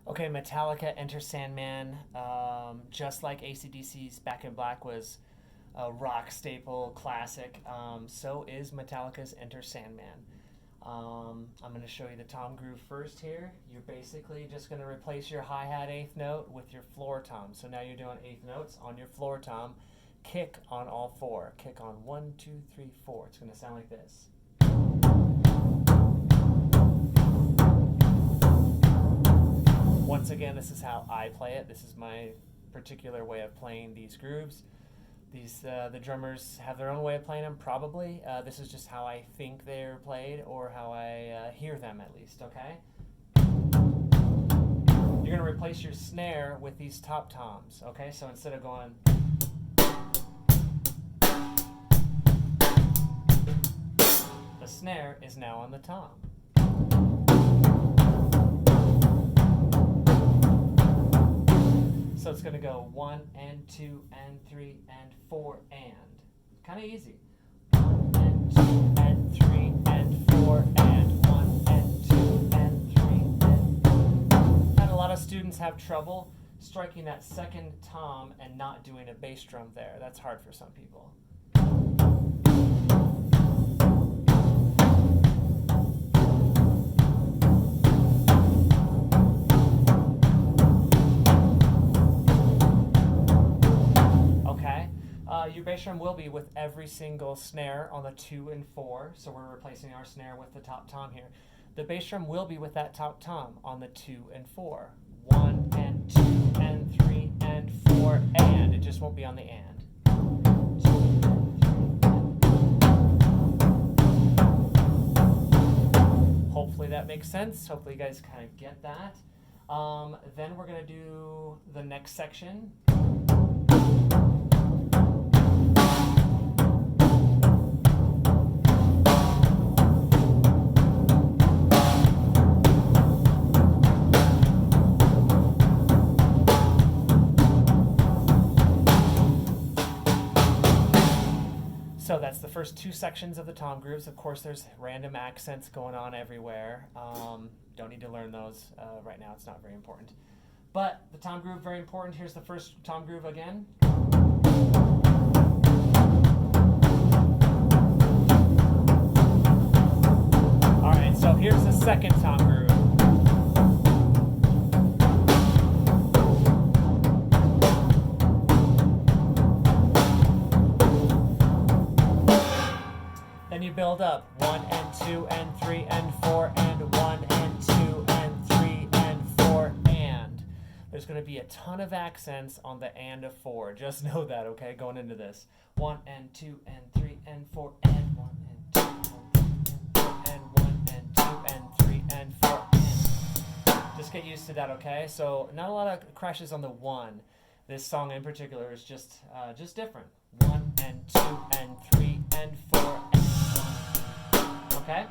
Okay, Metallica, Enter Sandman. Just like AC/DC's Back in Black was a rock staple classic, so is Metallica's Enter Sandman. I'm going to show you the tom groove first here. You're basically just going to replace your hi-hat eighth note with your floor tom. So now you're doing eighth notes on your floor tom. Kick on all four. Kick on 1, 2, 3, 4. It's going to sound like this. Once again, this is how I play it. This is my particular way of playing these grooves. The drummers have their own way of playing them, probably. This is just how I think they're played, or how I hear them at least, okay? You're gonna replace your snare with these top toms, okay? So instead of going, the snare is now on the tom. So it's going to go 1 and 2 and 3 and 4 and. Kind of easy. 1 and 2 and 3 and 4 and 1 and 2 and 3 and. And a lot of students have trouble striking that second tom and not doing a bass drum there. That's hard for some people. Your bass drum will be with every single snare on the 2 and 4, so we're replacing our snare with the top tom here. The bass drum will be with that top tom on the 2 and 4. 1 and 2 and 3 and 4 and. It just won't be on the and. Hopefully that makes sense. Hopefully you guys kind of get that. Then we're going to do the next section. So that's the first two sections of the tom grooves. Of course, there's random accents going on everywhere. Don't need to learn those right now. It's not very important. But the tom groove, very important. Here's the first tom groove again. All right, so here's the second tom groove. You build up 1 and 2 and 3 and 4 and 1 and 2 and 3 and 4 and. There's going to be a ton of accents on the and of 4. Just know that, okay, going into this. 1 and 2 and 3 and 4 and 1 and 2 and 3 and 4 and 1 and 2 and 3 and 4 and. Just get used to that, okay? So not a lot of crashes on the 1. This song in particular is just different. 1 and 2 and 3 and 4 and. Okay?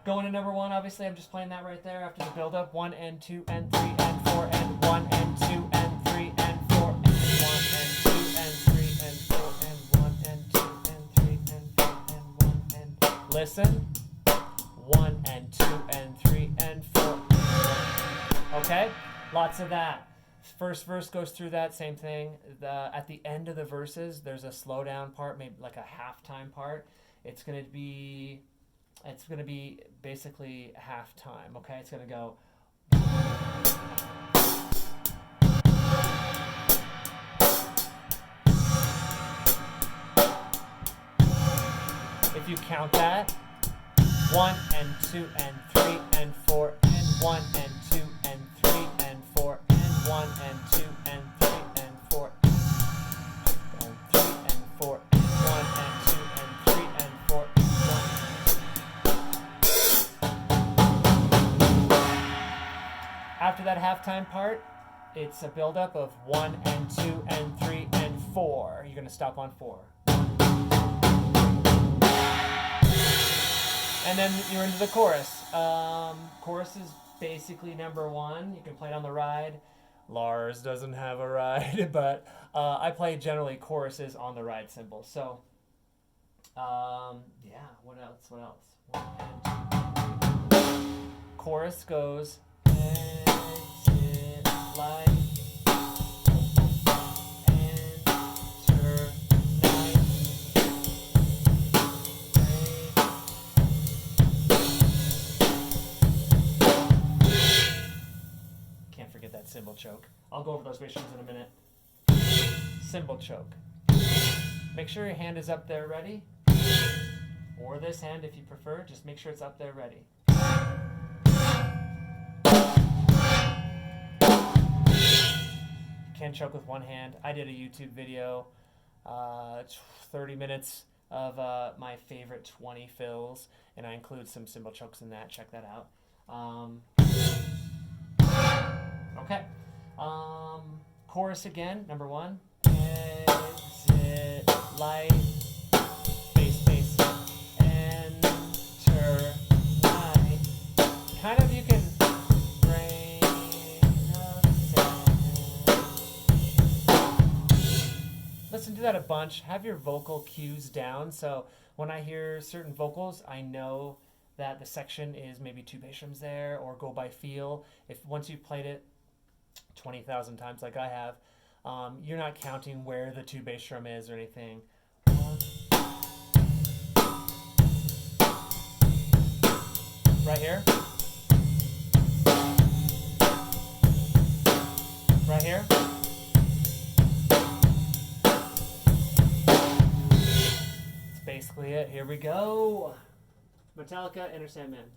Going to number 1, obviously I'm just playing that right there after the build up. 1 and 2 and 3 and 4 and 1 and 2 and 3 and 4 and 1 and 2 and 3 and 4 and 1 and 2 and 3 and 4 and 1 and. Listen. 1 and 2 and 3 and 4. Okay? Lots of that. First verse goes through that, same thing. At the end of the verses, there's a slowdown part, maybe like a halftime part. It's going to be basically halftime, okay? It's going to go. If you count that, 1 and 2 and 3 and 4 and 1 and 2 and 3 and 4 and 1 and 2 and 3 and 4 and 3 and 4 and 1 and 2 and 3 and 4 and 1. After that halftime part, it's a buildup of 1 and 2 and 3 and 4. You're going to stop on 4. And then you're into the chorus. Chorus is basically number 1. You can play it on the ride. Lars doesn't have a ride, but I play generally choruses on the ride cymbal. So, yeah, what else? 1 and 2. Chorus goes. light. Enter night. Can't forget that cymbal choke. I'll go over those bass drums in a minute. Cymbal choke. Make sure your hand is up there ready. Or this hand if you prefer. Just make sure it's up there ready. You can choke with one hand. I did a YouTube video, 30 minutes of my favorite 20 fills, and I include some cymbal chokes in that. Check that out. Okay. Chorus again, number 1. Exit light. Bass, bass. Enter night. Kind of you can bring a sound. Listen to that a bunch. Have your vocal cues down, so when I hear certain vocals, I know that the section is maybe 2 bass drums there, or go by feel. If once you've played it 20,000 times like I have, you're not counting where the 2 bass drum is or anything. 1. Right here. Right here. That's basically it. Here we go. Metallica, Enter Sandman.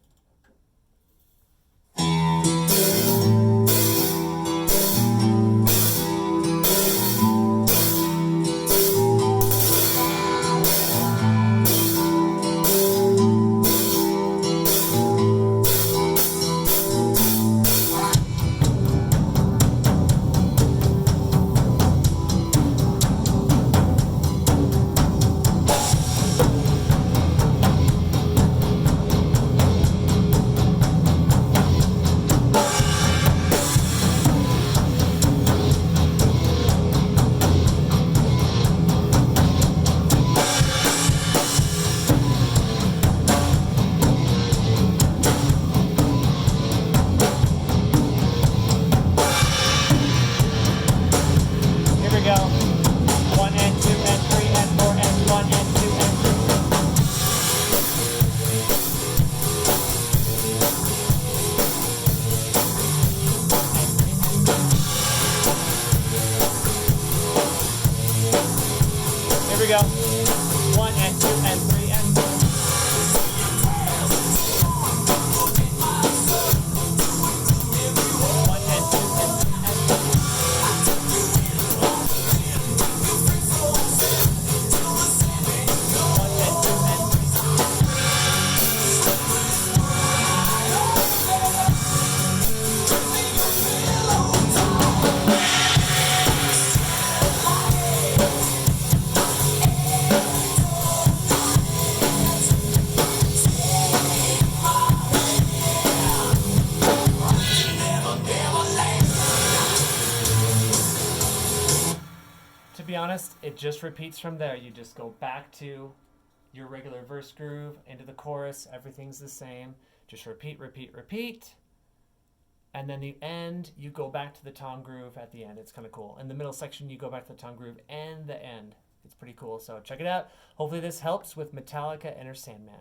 Go. 1 and 2 and 3 and 4 and 1 and 2 and 3. Here we go. 1 and 2 and 3 and 4. To be honest, it just repeats from there. You just go back to your regular verse groove, into the chorus, everything's the same. Just repeat, repeat, repeat. And then the end, you go back to the tom groove at the end. It's kind of cool. In the middle section, you go back to the tom groove and the end. It's pretty cool, so check it out. Hopefully this helps with Metallica, Enter Sandman.